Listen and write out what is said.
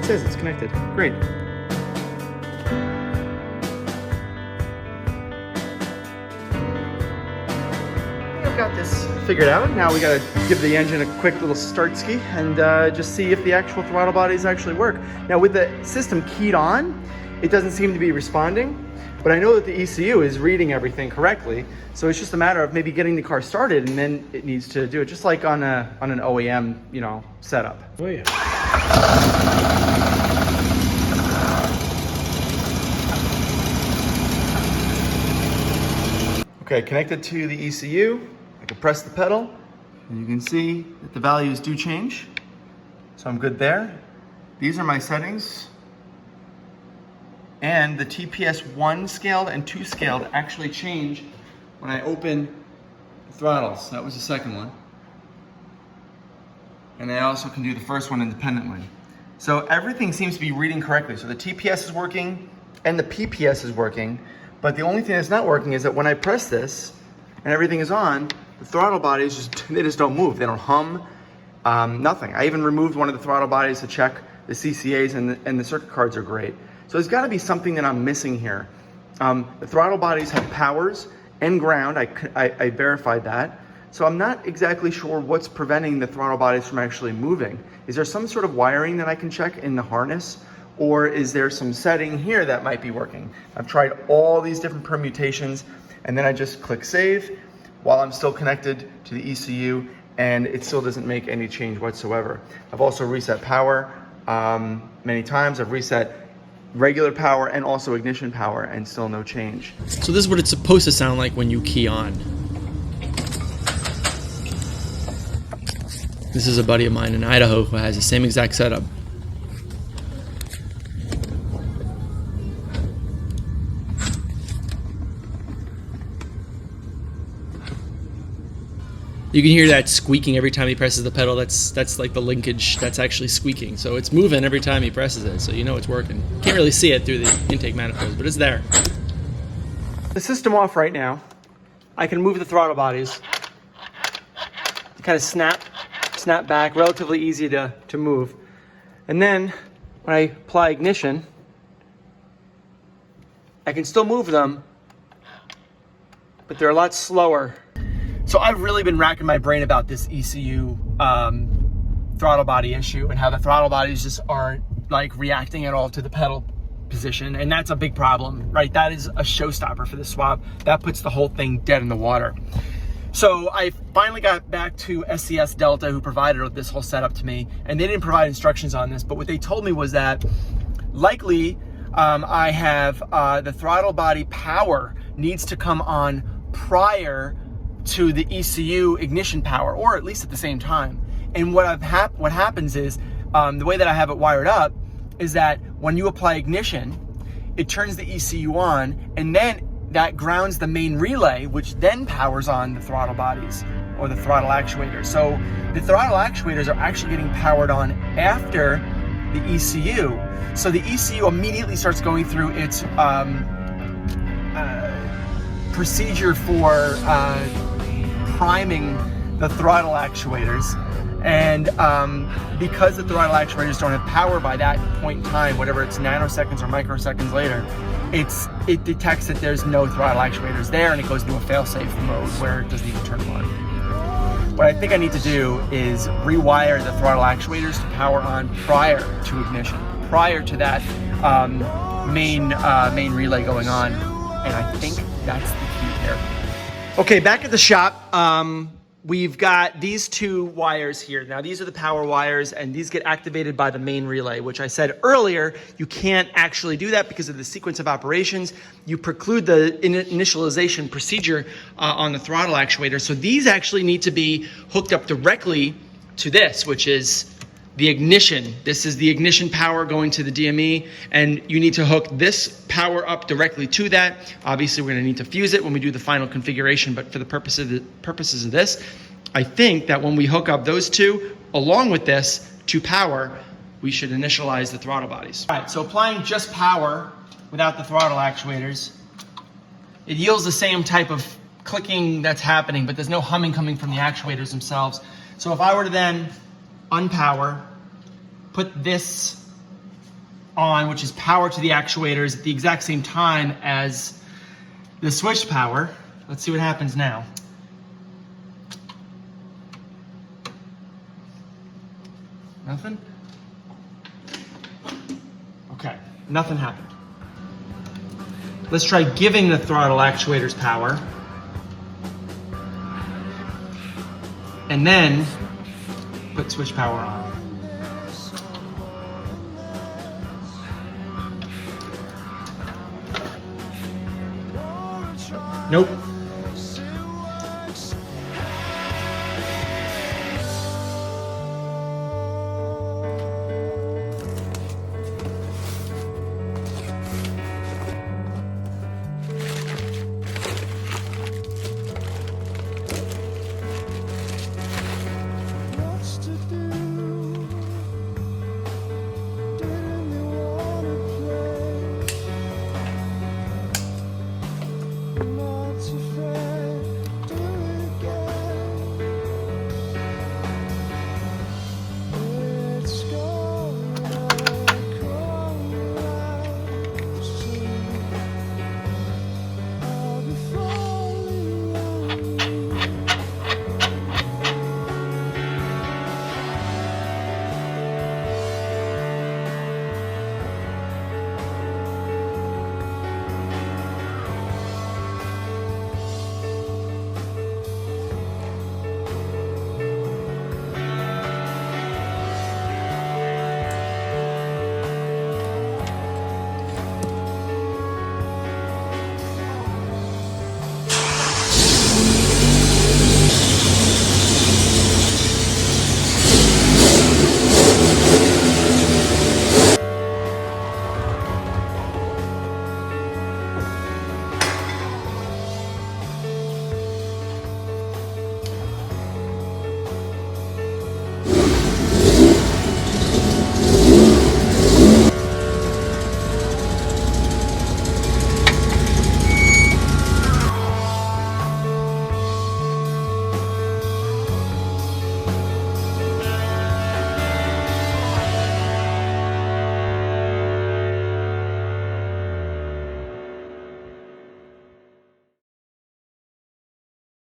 says it's connected. Great. I've got this figured out. Now we gotta give the engine a quick little start ski and just see if the actual throttle bodies actually work. Now with the system keyed on, it doesn't seem to be responding, but I know that the ECU is reading everything correctly. So it's just a matter of maybe getting the car started and then it needs to do it just like on an OEM, you know, setup. Oh yeah. Okay, connected to the ECU. I can press the pedal and you can see that the values do change. So I'm good there. These are my settings. And the TPS 1 scaled and 2 scaled actually change when I open the throttles. That was the second one. And I also can do the first one independently. So everything seems to be reading correctly. So the TPS is working and the PPS is working, but the only thing that's not working is that when I press this and everything is on, the throttle bodies they just don't move. They don't hum, nothing. I even removed one of the throttle bodies to check the CCAs and the circuit cards are great. So there's gotta be something that I'm missing here. The throttle bodies have powers and ground, I verified that. So I'm not exactly sure what's preventing the throttle bodies from actually moving. Is there some sort of wiring that I can check in the harness? Or is there some setting here that might be working? I've tried all these different permutations and then I just click save while I'm still connected to the ECU and it still doesn't make any change whatsoever. I've also reset power many times. I've reset regular power and also ignition power and still no change. So this is what it's supposed to sound like when you key on. This is a buddy of mine in Idaho who has the same exact setup. You can hear that squeaking every time he presses the pedal. That's like the linkage that's actually squeaking. So it's moving every time he presses it, so you know it's working. Can't really see it through the intake manifolds, but it's there. The system off right now. I can move the throttle bodies. Kind of snap back, relatively easy to move. And then when I apply ignition, I can still move them, but they're a lot slower. So I've really been racking my brain about this ECU throttle body issue and how the throttle bodies just aren't like reacting at all to the pedal position. And that's a big problem, right? That is a showstopper for the swap. That puts the whole thing dead in the water. So I finally got back to SCS Delta, who provided this whole setup to me, and they didn't provide instructions on this, but what they told me was that likely I have the throttle body power needs to come on prior to the ECU ignition power, or at least at the same time. And what happens is, the way that I have it wired up is that when you apply ignition, it turns the ECU on, and then that grounds the main relay, which then powers on the throttle bodies or the throttle actuators. So the throttle actuators are actually getting powered on after the ECU. So the ECU immediately starts going through its procedure for priming the throttle actuators. And because the throttle actuators don't have power by that point in time, whatever it's nanoseconds or microseconds later, it detects that there's no throttle actuators there and it goes into a fail-safe mode where it doesn't even turn on. What I think I need to do is rewire the throttle actuators to power on prior to ignition, prior to that main relay going on. And I think that's the key here. Okay, back at the shop, we've got these two wires here. Now these are the power wires and these get activated by the main relay, which I said earlier, you can't actually do that because of the sequence of operations. You preclude the initialization procedure on the throttle actuator. So these actually need to be hooked up directly to this, which is the ignition. This is the ignition power going to the DME, and you need to hook this power up directly to that. Obviously, we're gonna need to fuse it when we do the final configuration, but for the purposes of this, I think that when we hook up those two, along with this, to power, we should initialize the throttle bodies. All right, so applying just power without the throttle actuators, it yields the same type of clicking that's happening, but there's no humming coming from the actuators themselves. So if I were to then unpower, put this on, which is power to the actuators, at the exact same time as the switch power. Let's see what happens now. Nothing? Okay, nothing happened. Let's try giving the throttle actuators power. And then put switch power on. Nope.